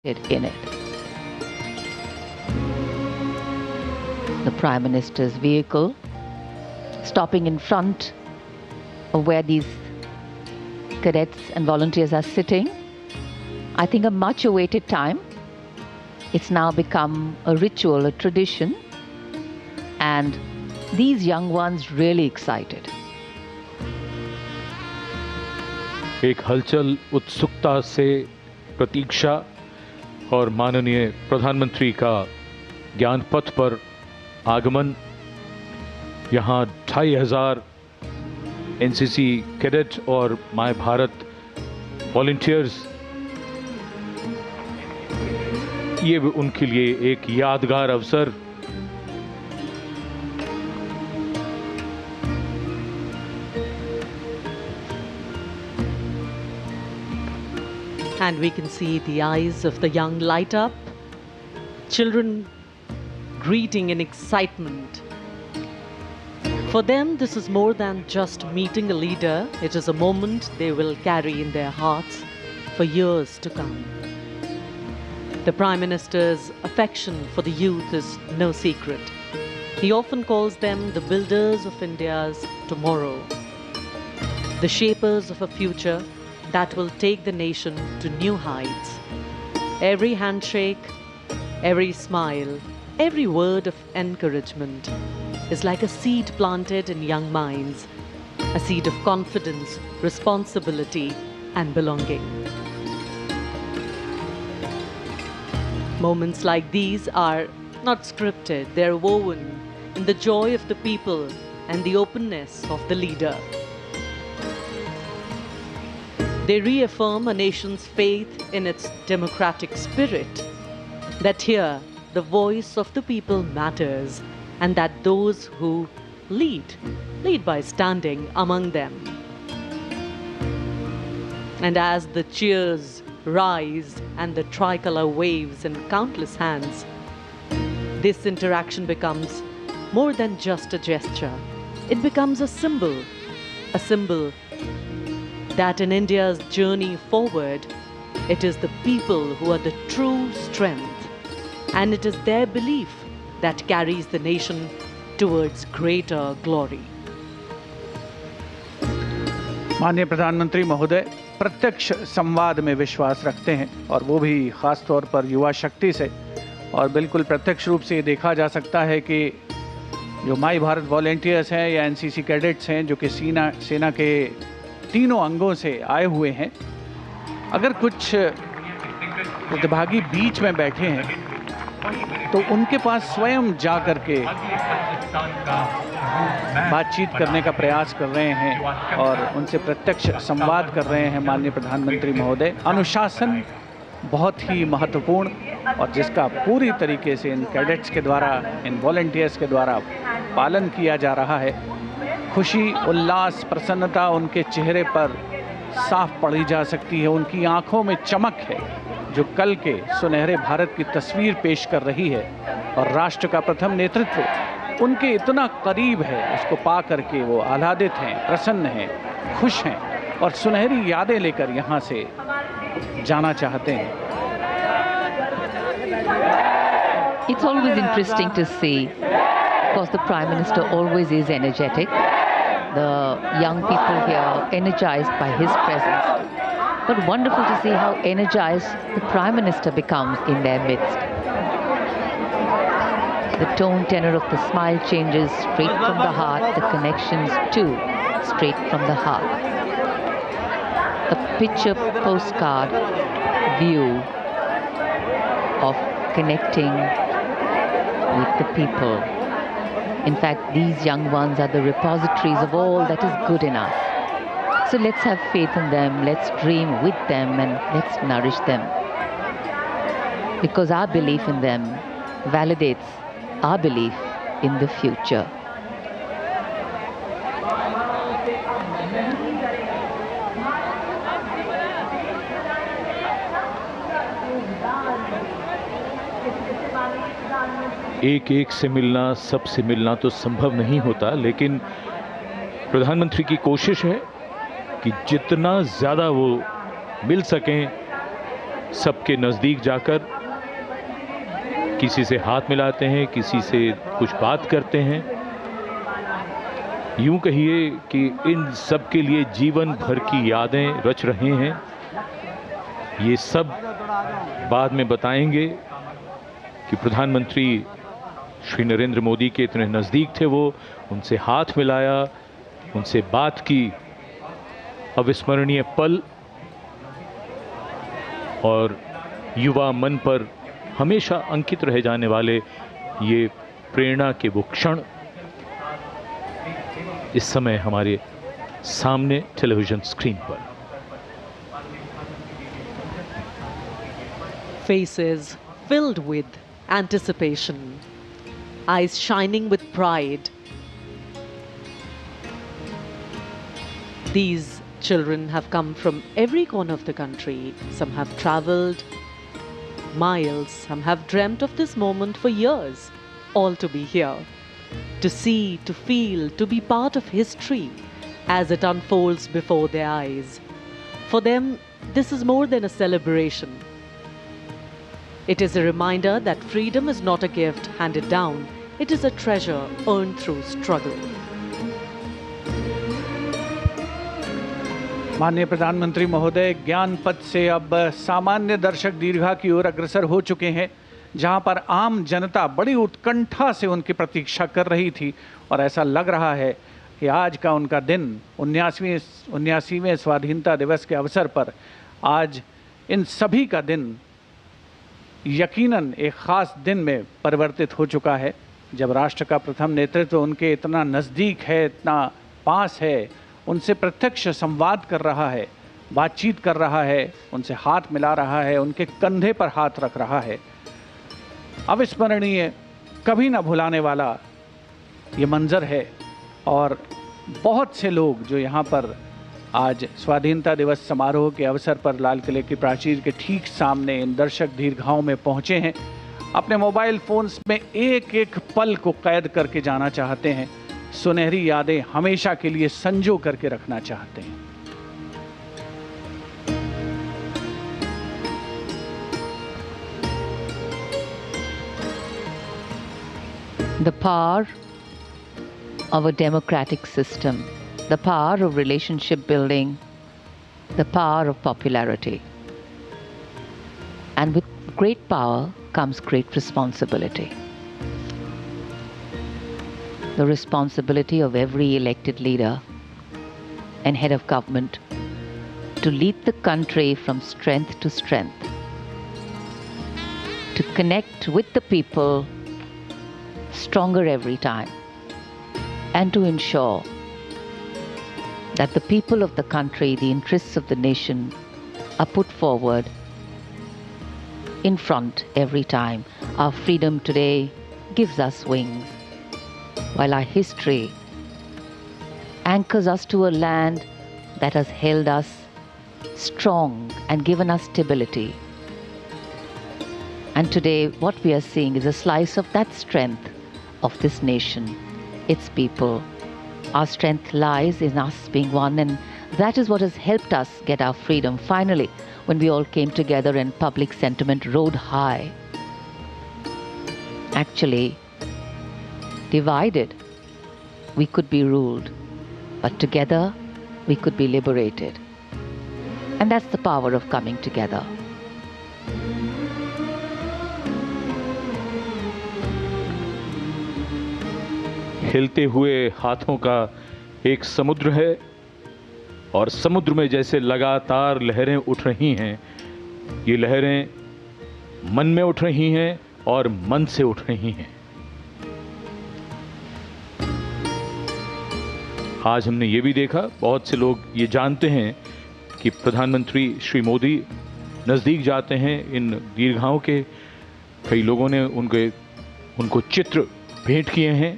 in it. The Prime Minister's vehicle stopping in front of where these cadets and volunteers are sitting. I think a much awaited time. It's now become a ritual, a tradition, and these young ones really excited. एक हलचल, उत्सुकता से प्रतीक्षा और माननीय प्रधानमंत्री का ज्ञान पथ पर आगमन। यहाँ 2500 एनसीसी कैडेट और माय भारत वॉलंटियर्स, ये उनके लिए एक यादगार अवसर। And we can see the eyes of the young light up, children greeting in excitement. For them, this is more than just meeting a leader. It is a moment they will carry in their hearts for years to come. The Prime Minister's affection for the youth is no secret. He often calls them the builders of India's tomorrow, the shapers of a future that will take the nation to new heights. Every handshake, every smile, every word of encouragement is like a seed planted in young minds, a seed of confidence, responsibility, and belonging. Moments like these are not scripted, they're woven in the joy of the people and the openness of the leader. They reaffirm a nation's faith in its democratic spirit, that here the voice of the people matters, and that those who lead by standing among them. And as the cheers rise and the tricolor waves in countless hands, this interaction becomes more than just a gesture. It becomes a symbol that in India's journey forward, it is the people who are the true strength, and it is their belief that carries the nation towards greater glory. माननीय प्रधानमंत्री महोदय प्रत्यक्ष संवाद में विश्वास रखते हैं, और वो भी खास तौर पर युवा शक्ति से। और बिल्कुल प्रत्यक्ष रूप से ये देखा जा सकता है कि जो माई भारत वॉलंटियर्स हैं या एनसीसी कैडेट्स हैं, जो कि सेना के तीनों अंगों से आए हुए हैं, अगर कुछ प्रतिभागी बीच में बैठे हैं तो उनके पास स्वयं जा कर के बातचीत करने का प्रयास कर रहे हैं और उनसे प्रत्यक्ष संवाद कर रहे हैं। माननीय प्रधानमंत्री महोदय, अनुशासन बहुत ही महत्वपूर्ण, और जिसका पूरी तरीके से इन कैडेट्स के द्वारा, इन वॉलंटियर्स के द्वारा पालन किया जा रहा है। खुशी, उल्लास, प्रसन्नता उनके चेहरे पर साफ पढ़ी जा सकती है। उनकी आंखों में चमक है जो कल के सुनहरे भारत की तस्वीर पेश कर रही है, और राष्ट्र का प्रथम नेतृत्व उनके इतना करीब है, उसको पा करके वो आह्लादित हैं, प्रसन्न हैं, खुश हैं और सुनहरी यादें लेकर यहाँ से जाना चाहते हैं। It's always interesting to see, because the Prime Minister always is energetic. The young people here energized by his presence. But wonderful to see how energized the Prime Minister becomes in their midst. The tone tenor of the smile changes straight from the heart, the connections too straight from the heart. A picture postcard view of connecting with the people. In fact, these young ones are the repositories of all that is good in us. So let's have faith in them, let's dream with them, and let's nourish them. Because our belief in them validates our belief in the future. एक एक से मिलना, सबसे मिलना तो संभव नहीं होता, लेकिन प्रधानमंत्री की कोशिश है कि जितना ज़्यादा वो मिल सकें, सबके नज़दीक जाकर किसी से हाथ मिलाते हैं, किसी से कुछ बात करते हैं। यूं कहिए कि इन सब के लिए जीवन भर की यादें रच रहे हैं। ये सब बाद में बताएंगे कि प्रधानमंत्री श्री नरेंद्र मोदी के इतने नज़दीक थे वो, उनसे हाथ मिलाया, उनसे बात की। अविस्मरणीय पल और युवा मन पर हमेशा अंकित रह जाने वाले ये प्रेरणा के वो क्षण इस समय हमारे सामने टेलीविजन स्क्रीन पर। Faces filled with anticipation, eyes shining with pride. These children have come from every corner of the country. Some have traveled miles, some have dreamt of this moment for years, all to be here, to see, to feel, to be part of history as it unfolds before their eyes. For them, this is more than a celebration. It is a reminder that freedom is not a gift handed down, it is a treasure earned through struggle. माननीय प्रधानमंत्री महोदय ज्ञान पथ से अब सामान्य दर्शक दीर्घा की ओर अग्रसर हो चुके हैं, जहां पर आम जनता बड़ी उत्कंठा से उनकी प्रतीक्षा कर रही थी। और ऐसा लग रहा है कि आज का उनका दिन 79वें स्वाधीनता दिवस के अवसर पर आज इन सभी का दिन यकीनन एक ख़ास दिन में परिवर्तित हो चुका है, जब राष्ट्र का प्रथम नेतृत्व उनके इतना नज़दीक है, इतना पास है, उनसे प्रत्यक्ष संवाद कर रहा है, बातचीत कर रहा है, उनसे हाथ मिला रहा है, उनके कंधे पर हाथ रख रहा है। अविस्मरणीय, कभी ना भुलाने वाला ये मंज़र है। और बहुत से लोग जो यहाँ पर आज स्वाधीनता दिवस समारोह के अवसर पर लाल किले की प्राचीर के ठीक सामने इन दर्शक दीर्घाओं में पहुँचे हैं, अपने मोबाइल फ़ोन्स में एक एक पल को कैद करके जाना चाहते हैं, सुनहरी यादें हमेशा के लिए संजो करके रखना चाहते हैं। The power of a democratic system, the power of relationship building, the power of popularity. And with great power comes great responsibility. The responsibility of every elected leader and head of government to lead the country from strength to strength, to connect with the people stronger every time, and to ensure that the people of the country, the interests of the nation, are put forward in front every time. Our freedom today gives us wings, while our history anchors us to a land that has held us strong and given us stability. And today what we are seeing is a slice of that strength of this nation, its people. Our strength lies in us being one, and that is what has helped us get our freedom finally, when we all came together and public sentiment rode high. Actually, divided, we could be ruled, but together, we could be liberated. And that's the power of coming together. हिलते हुए हाथों का एक समुद्र है, और समुद्र में जैसे लगातार लहरें उठ रही हैं, ये लहरें मन में उठ रही हैं और मन से उठ रही हैं। आज हमने ये भी देखा, बहुत से लोग ये जानते हैं कि प्रधानमंत्री श्री मोदी नज़दीक जाते हैं इन दीर्घाओं के। कई लोगों ने उनको चित्र भेंट किए हैं।